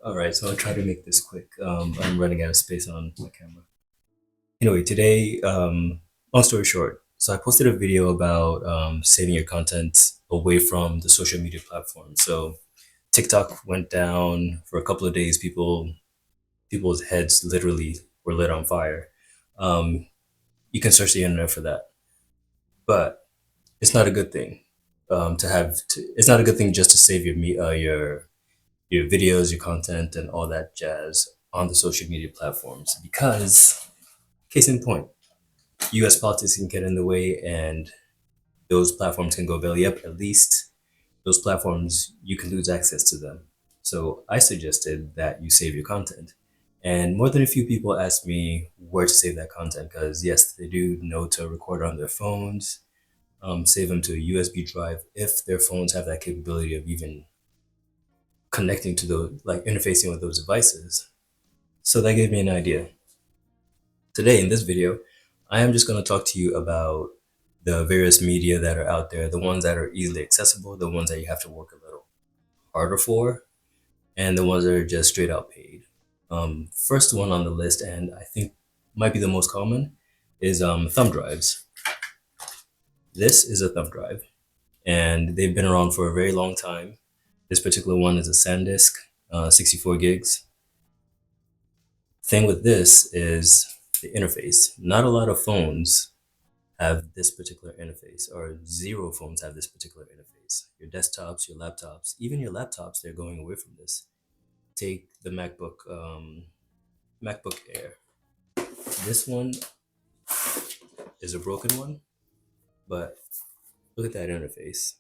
All right, so I'll try to make this quick. I'm running out of space on my camera. Anyway, today, long story short, so I posted a video about saving your content away from the social media platform. So TikTok went down for a couple of days. People's heads literally were lit on fire. Um, you can search the internet for that, but it's not a good thing to have. It's not a good thing just to save your videos, your content, and all that jazz on the social media platforms because, case in point, US politics can get in the way and those platforms can go belly up. At least those platforms, you can lose access to them. So I suggested that you save your content. And more than a few people asked me where to save that content because, yes, they do know to record on their phones, save them to a USB drive if their phones have that capability of even connecting to those, like interfacing with those devices. So that gave me an idea. Today, in this video, I am just going to talk to you about the various media that are out there, the ones that are easily accessible, the ones that you have to work a little harder for, and the ones that are just straight out paid. First one on the list, and I think might be the most common, is thumb drives. This is a thumb drive, and they've been around for a very long time. This particular one is a SanDisk, 64 gigs. Thing with this is the interface. Not a lot of phones have this particular interface, or zero phones have this particular interface. Your desktops, your laptops, even your laptops, they're going away from this. Take the MacBook Air. This one is a broken one, but look at that interface.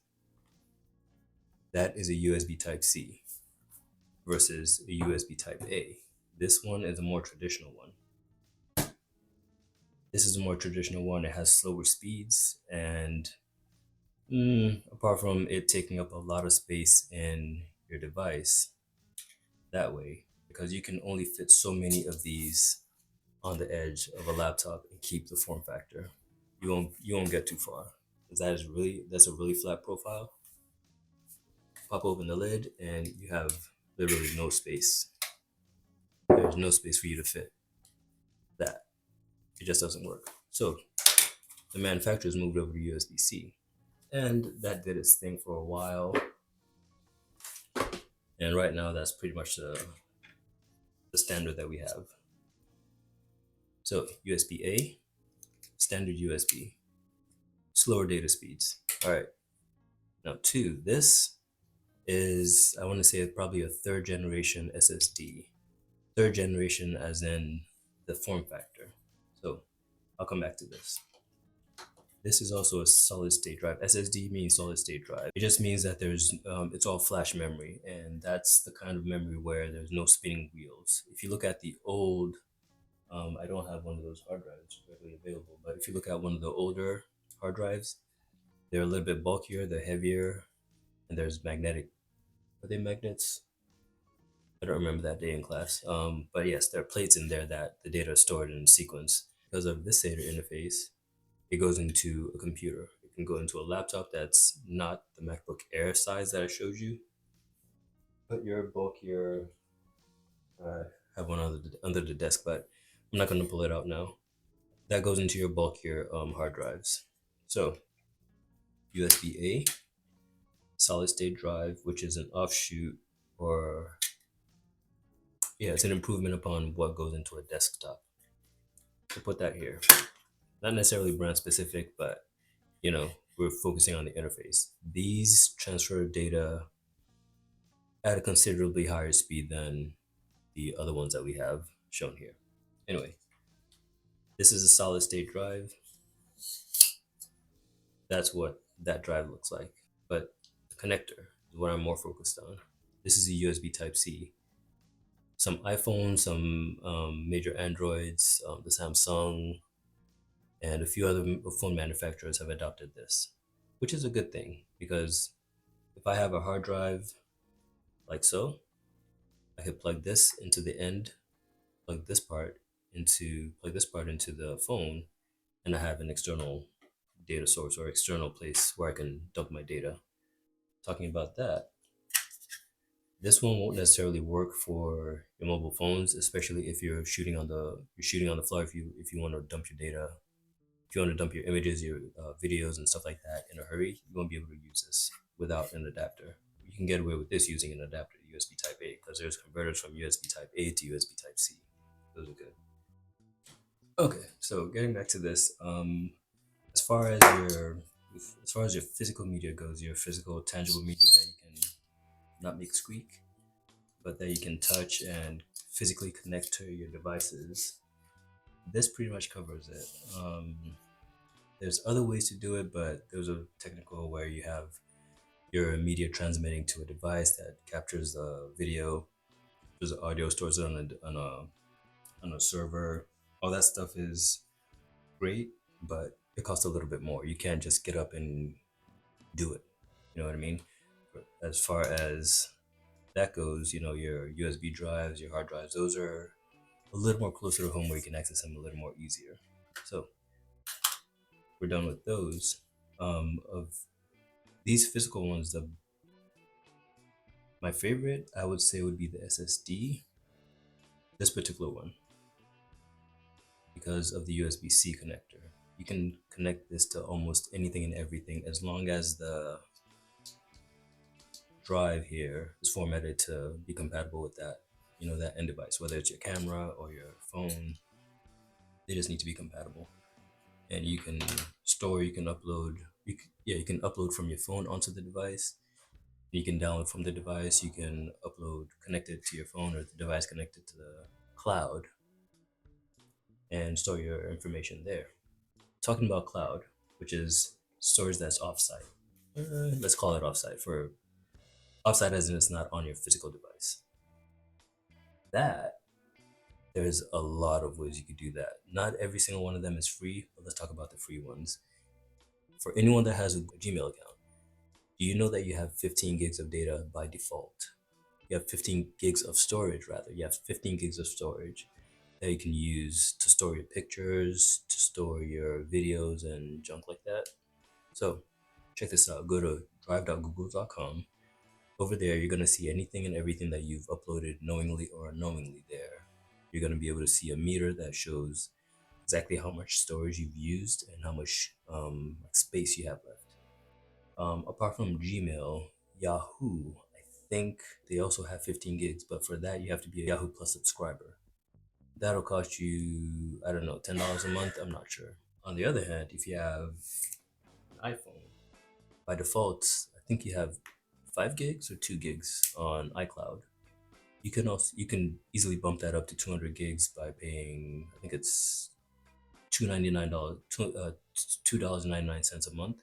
That is a USB Type C versus a USB Type A. This one is a more traditional one. This is a more traditional one. It has slower speeds, and apart from it taking up a lot of space in your device, that way, because you can only fit so many of these on the edge of a laptop and keep the form factor. You won't get too far. Because that's a really flat profile. Pop open the lid and you have literally no space. There's no space for you to fit that. It just doesn't work. So the manufacturers moved over to USB-C. And that did its thing for a while. And right now that's pretty much the standard that we have. So USB-A, standard USB, slower data speeds. All right. Now two, this is, I want to say, probably a third generation SSD. Third generation as in the form factor. So I'll come back to this. This is also a solid state drive. SSD means solid state drive. It just means that it's all flash memory, and that's the kind of memory where there's no spinning wheels. If you look at the old, I don't have one of those hard drives readily available, but if you look at one of the older hard drives, they're a little bit bulkier, they're heavier, and there's magnetic. Are they magnets? I don't remember that day in class. But yes, there are plates in there that the data is stored in sequence. Because of this SATA interface, it goes into a computer. It can go into a laptop that's not the MacBook Air size that I showed you, but your bulkier. I have one under the desk, but I'm not going to pull it out now. That goes into your bulkier hard drives. So USB-A, solid state drive, which is an offshoot, or yeah, it's an improvement upon what goes into a desktop. We'll put that here. Not necessarily brand specific, but we're focusing on the interface. These transfer data at a considerably higher speed than the other ones that we have shown here. Anyway, this is a solid state drive. That's what that drive looks like. But the connector is what I'm more focused on. This is a USB Type C. Some iPhones, some major Androids, the Samsung, and a few other phone manufacturers have adopted this, which is a good thing because if I have a hard drive like so, I could plug this into the end, plug this part into the phone, and I have an external data source or external place where I can dump my data. Talking about that, This one won't necessarily work for your mobile phones, especially if you're shooting on the fly. If you want to dump your data, if you want to dump your images, your videos, and stuff like that in a hurry, you won't be able to use this without an adapter. You can get away with this using an adapter, USB Type A, because there's converters from USB Type A to USB Type C. Those are good. Okay, so getting back to this, as far as your as far as your physical media goes, your physical tangible media that you can not make squeak, but that you can touch and physically connect to your devices. This pretty much covers it. There's other ways to do it, but those are technical where you have your media transmitting to a device that captures the video, there's audio, stores it on a server. All that stuff is great, but it costs a little bit more. You can't just get up and do it. You know what I mean? But as far as that goes, your USB drives, your hard drives, those are a little more closer to home where you can access them a little more easier. So we're done with those. Of these physical ones, the my favorite I would say would be the SSD. This particular one because of the USB-C connector. You can connect this to almost anything and everything as long as the drive here is formatted to be compatible with that end device, whether it's your camera or your phone. They just need to be compatible. And you can you can upload, you can upload from your phone onto the device. You can download from the device. You can upload connected to your phone or the device connected to the cloud and store your information there. Talking about cloud, which is storage that's offsite. Let's call it offsite for offsite as in it's not on your physical device. That there's a lot of ways you could do that. Not every single one of them is free, but let's talk about the free ones. For anyone that has a Gmail account, do you know that you have 15 gigs of data by default? You have 15 gigs of storage, rather. You have 15 gigs of storage that you can use to store your pictures, to store your videos, and junk like that. So, check this out. Go to drive.google.com. Over there, you're going to see anything and everything that you've uploaded knowingly or unknowingly there. You're going to be able to see a meter that shows exactly how much storage you've used and how much space you have left. Apart from Gmail, Yahoo, I think they also have 15 gigs, but for that, you have to be a Yahoo Plus subscriber. That'll cost you, I don't know, $10 a month. I'm not sure. On the other hand, if you have an iPhone, by default, I think you have 5 gigs or 2 gigs on iCloud. You can easily bump that up to 200 gigs by paying, I think it's $2.99, $2.99 a month.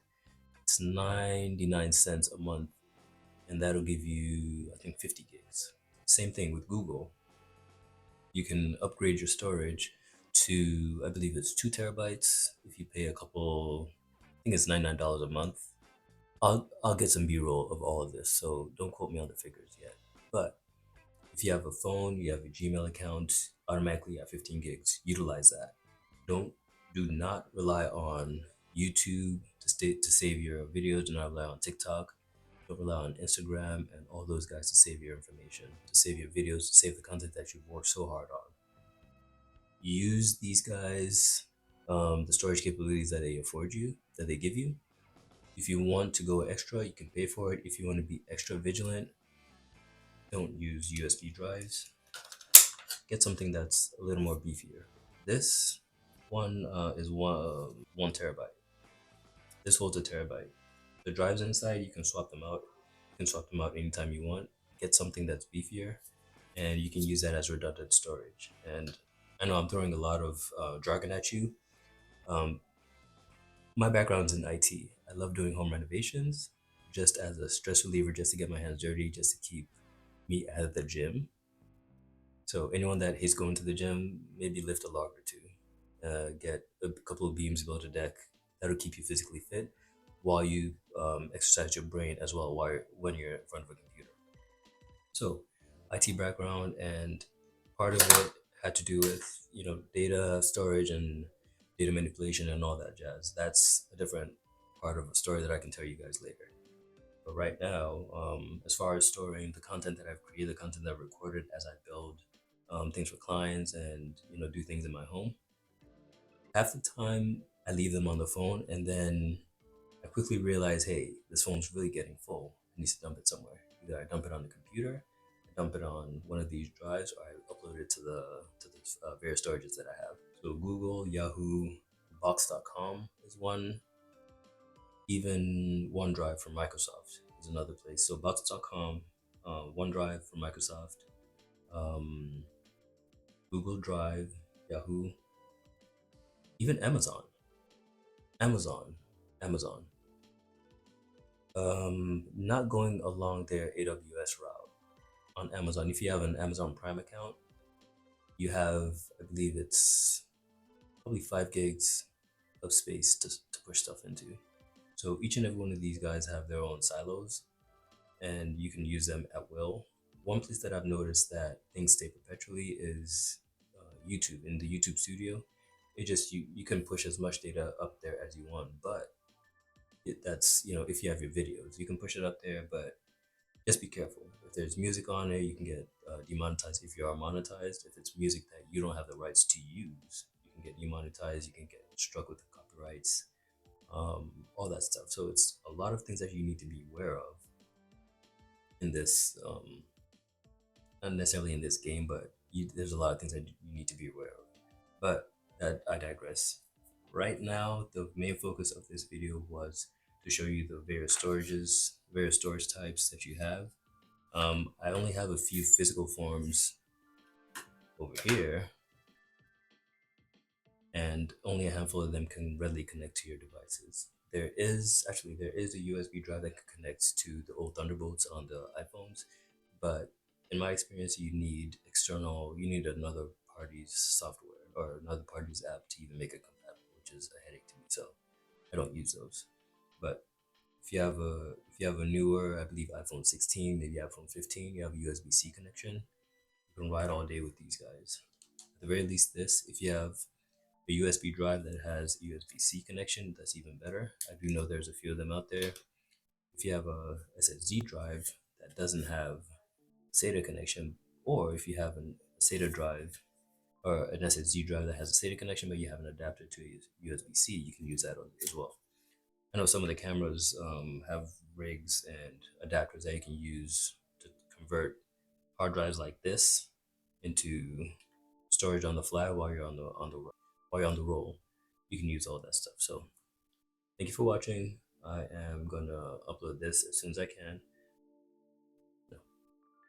It's 99 cents a month, and that'll give you, I think, 50 gigs. Same thing with Google. You can upgrade your storage to, I believe it's 2 terabytes if you pay I think it's $99 a month. I'll get some B-roll of all of this, so don't quote me on the figures yet. But if you have a phone, you have a Gmail account, automatically you have 15 gigs. Utilize that. Don't do not rely on YouTube to save your videos. Do not rely on TikTok. Don't rely on Instagram and all those guys to save your information, to save your videos, to save the content that you've worked so hard on. Use these guys, the storage capabilities that they afford you, that they give you. If you want to go extra, you can pay for it. If you want to be extra vigilant, don't use USB drives. Get something that's a little more beefier. This one is 1 terabyte. This holds a terabyte. The drives inside, you can swap them out. You can swap them out anytime you want. Get something that's beefier, and you can use that as redundant storage. And I know I'm throwing a lot of jargon at you. Um, my background's in IT. I love doing home renovations just as a stress reliever, just to get my hands dirty, just to keep me out of the gym. So anyone that hates going to the gym, maybe lift a log or two, get a couple of beams, build a deck. That'll keep you physically fit while you exercise your brain as well while when you're in front of a computer. So, IT background, and part of it had to do with data storage and data manipulation and all that jazz. That's a different part of a story that I can tell you guys later. But right now, as far as storing the content that I've created, the content that I've recorded as I build things for clients and do things in my home, half the time I leave them on the phone, and then I quickly realize, hey, this phone's really getting full. I need to dump it somewhere. Either I dump it on the computer, I dump it on one of these drives, or I upload it to the various storages that I have. So Google, Yahoo, Box.com is one. Even OneDrive from Microsoft is another place. So Box.com, OneDrive from Microsoft, um, Google Drive, Yahoo, even Amazon. Amazon. Amazon. Not going along their AWS route. On Amazon, if you have an Amazon Prime account, you have, I believe it's probably 5 gigs of space to push stuff into. So each and every one of these guys have their own silos, and you can use them at will. One place that I've noticed that things stay perpetually is YouTube. In the YouTube studio, it just you can push as much data up there as you want, but that's if you have your videos, you can push it up there, but just be careful. If there's music on it, you can get demonetized if you are monetized. If it's music that you don't have the rights to use, you can get demonetized. You can get struck with the copyrights, all that stuff. So it's a lot of things that you need to be aware of in this, not necessarily in this game, but there's a lot of things that you need to be aware of. But I digress. Right now, the main focus of this video was to show you the various storage types that you have. I only have a few physical forms over here, and only a handful of them can readily connect to your devices. There is a USB drive that connects to the old Thunderbolts on the iPhones, but in my experience, you need another party's software or another party's app to even make it compatible, which is a headache to me. So I don't use those. But if you have a newer, I believe iPhone 16, maybe iPhone 15, you have a USB-C connection. You can ride all day with these guys. At the very least, if you have a USB drive that has a USB-C connection, that's even better. I do know there's a few of them out there. If you have a SSD drive that doesn't have a SATA connection, or if you have a SATA drive or an SSD drive that has a SATA connection, but you have an adapter to USB-C, you can use that as well. I know some of the cameras have rigs and adapters that you can use to convert hard drives like this into storage on the fly while you're on the roll. You can use all that stuff. So thank you for watching. I am gonna upload this as soon as I can. No.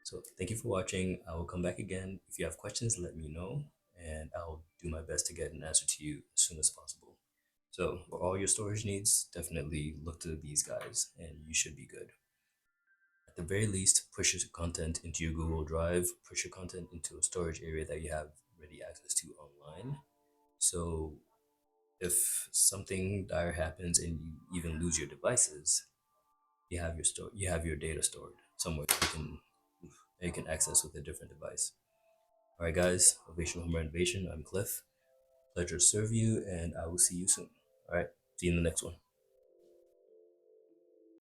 So thank you for watching. I will come back again. If you have questions, let me know, and I'll do my best to get an answer to you as soon as possible. So for all your storage needs, definitely look to these guys, and you should be good. At the very least, push your content into your Google Drive, push your content into a storage area that you have ready access to online. So if something dire happens and you even lose your devices, you have your data stored somewhere that you can access with a different device. All right, guys, Ovation Home Renovation. I'm Cliff. Pleasure to serve you, and I will see you soon. All right, see you in the next one.